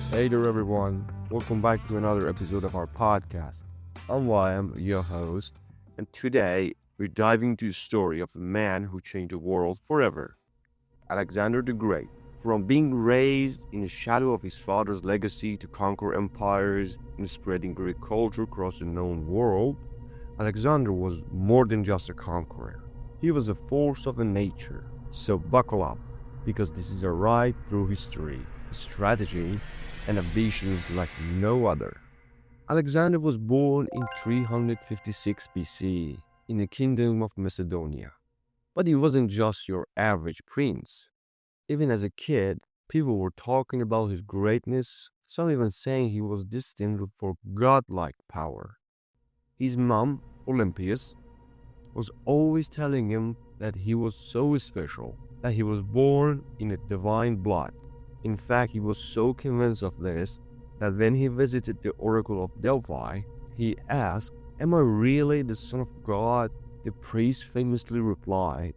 Hey there, everyone. Welcome back to another episode of our podcast. I'm Liam, your host, and today we're diving into the story of a man who changed the world forever, Alexander the Great. From being raised in the shadow of his father's legacy to conquer empires and spreading Greek culture across the known world, Alexander was more than just a conqueror. He was a force of nature. So buckle up, because this is a ride through history, strategy, and ambitions like no other. Alexander was born in 356 BC in the Kingdom of Macedonia. But he wasn't just your average prince. Even as a kid, people were talking about his greatness, some even saying he was destined for godlike power. His mom, Olympias, was always telling him that he was so special, that he was born in a divine blood. In fact, he was so convinced of this that when he visited the Oracle of Delphi, he asked, "Am I really the son of God?" The priest famously replied,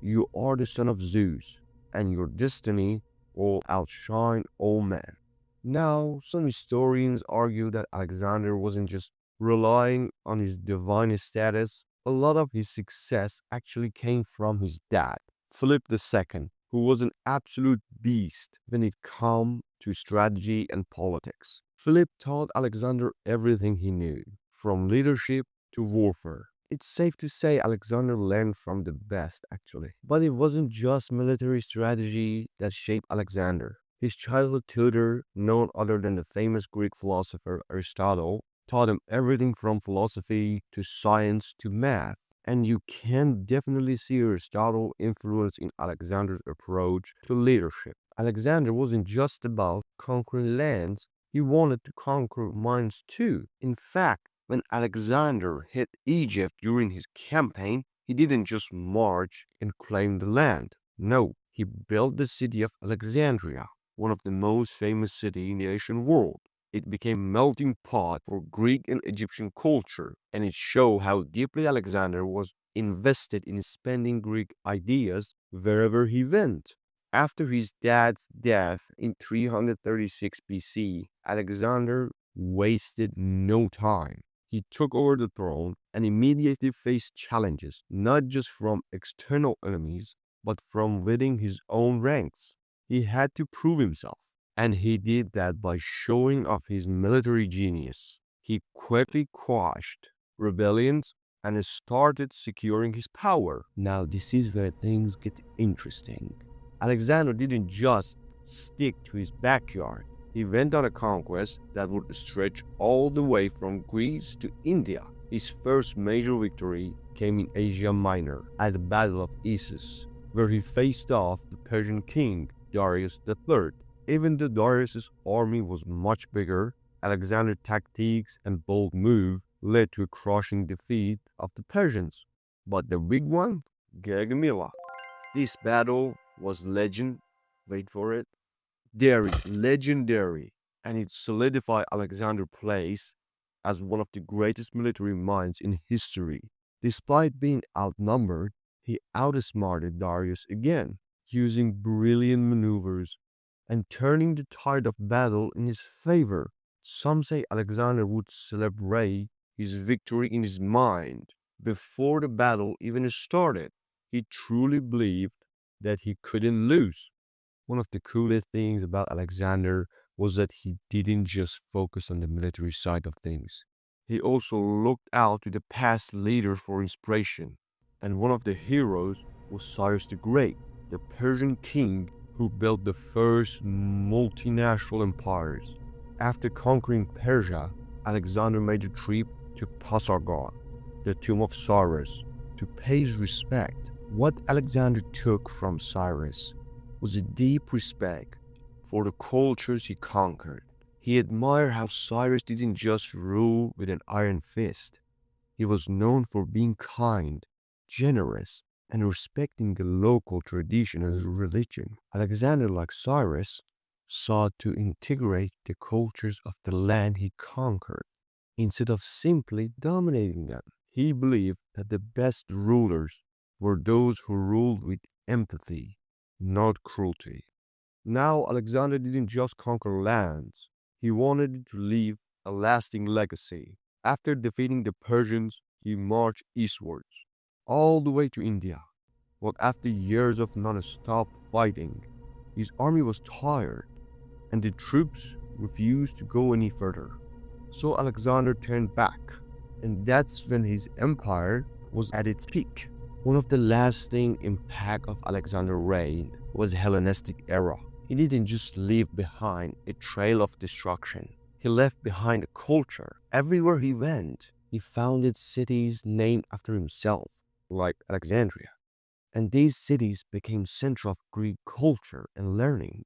"You are the son of Zeus, and your destiny will outshine all men." Now, some historians argue that Alexander wasn't just relying on his divine status. A lot of his success actually came from his dad, Philip II, who was an absolute beast when it came to strategy and politics. Philip taught Alexander everything he knew, from leadership to warfare. It's safe to say Alexander learned from the best, actually. But it wasn't just military strategy that shaped Alexander. His childhood tutor, none other than the famous Greek philosopher Aristotle, taught him everything from philosophy to science to math. And you can definitely see Aristotle's influence in Alexander's approach to leadership. Alexander wasn't just about conquering lands, he wanted to conquer minds too. In fact, when Alexander hit Egypt during his campaign, he didn't just march and claim the land. No, he built the city of Alexandria, one of the most famous cities in the ancient world. It became a melting pot for Greek and Egyptian culture, and it showed how deeply Alexander was invested in spreading Greek ideas wherever he went. After his dad's death in 336 BC, Alexander wasted no time. He took over the throne and immediately faced challenges, not just from external enemies, but from within his own ranks. He had to prove himself, and he did that by showing off his military genius. He quickly quashed rebellions and started securing his power. Now, this is where things get interesting. Alexander didn't just stick to his backyard. He went on a conquest that would stretch all the way from Greece to India. His first major victory came in Asia Minor at the Battle of Issus, where he faced off the Persian king Darius III. Even though Darius's army was much bigger, Alexander's tactics and bold move led to a crushing defeat of the Persians. But the big one? Gaugamela. This battle was legend. Wait for it. Legendary, and it solidified Alexander's place as one of the greatest military minds in history. Despite being outnumbered, he outsmarted Darius again, using brilliant maneuvers and turning the tide of battle in his favor. Some say Alexander would celebrate his victory in his mind before the battle even started. He truly believed that he couldn't lose. One of the coolest things about Alexander was that he didn't just focus on the military side of things. He also looked out to the past leaders for inspiration. And one of the heroes was Cyrus the Great, the Persian king who built the first multinational empires. After conquering Persia, Alexander made a trip to Pasargod, the tomb of Cyrus, to pay his respect. What Alexander took from Cyrus was a deep respect for the cultures he conquered. He admired how Cyrus didn't just rule with an iron fist. He was known for being kind, generous, and respecting the local tradition and religion. Alexander, like Cyrus, sought to integrate the cultures of the land he conquered instead of simply dominating them. He believed that the best rulers were those who ruled with empathy, not cruelty. Now, Alexander didn't just conquer lands, he wanted to leave a lasting legacy. After defeating the Persians, he marched eastwards, all the way to India. But after years of non-stop fighting, his army was tired and the troops refused to go any further. So Alexander turned back, and that's when his empire was at its peak. One of the lasting impact of Alexander's reign was the Hellenistic era. He didn't just leave behind a trail of destruction. He left behind a culture. Everywhere he went, he founded cities named after himself, like Alexandria. And these cities became center of Greek culture and learning.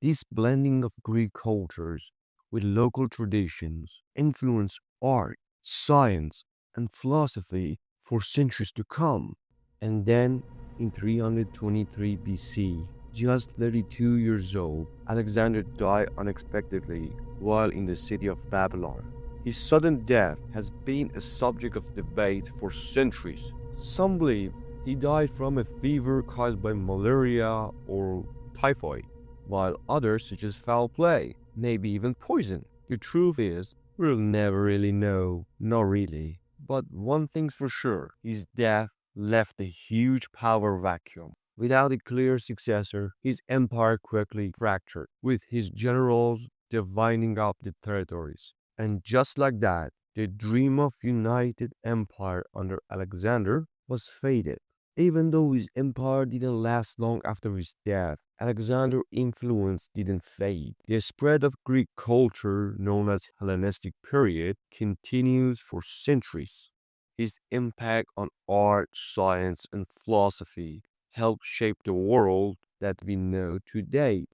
This blending of Greek cultures with local traditions influenced art, science, and philosophy for centuries to come. And then, in 323 BC, just 32 years old, Alexander died unexpectedly while in the city of Babylon. His sudden death has been a subject of debate for centuries. Some believe he died from a fever caused by malaria or typhoid, while others suggest foul play, maybe even poison. The truth is, we'll never really know, not really. But one thing's for sure, his death left a huge power vacuum. Without a clear successor, his empire quickly fractured, with his generals dividing up the territories. And just like that, the dream of united empire under Alexander was faded. Even though his empire didn't last long after his death, Alexander's influence didn't fade. The spread of Greek culture, known as Hellenistic period, continues for centuries. His impact on art, science, and philosophy helped shape the world that we know today.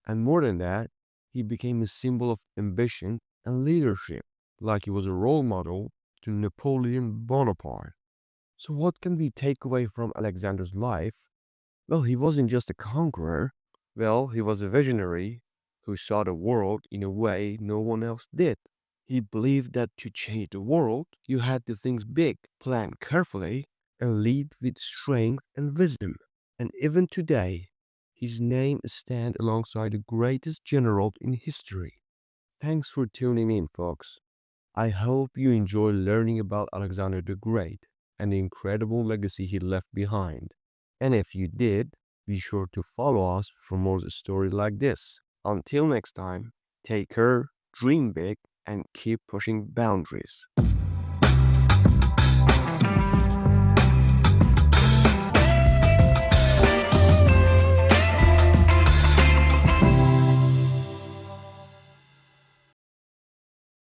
And more than that, he became a symbol of ambition and leadership, like he was a role model to Napoleon Bonaparte. So, what can we take away from Alexander's life? Well, he wasn't just a conqueror. Well, he was a visionary who saw the world in a way no one else did. He believed that to change the world, you had to think big, plan carefully, and lead with strength and wisdom. And even today, his name stands alongside the greatest general in history. Thanks for tuning in, folks. I hope you enjoy learning about Alexander the Great and the incredible legacy he left behind. And if you did, be sure to follow us for more stories like this. Until next time, take care, dream big, and keep pushing boundaries.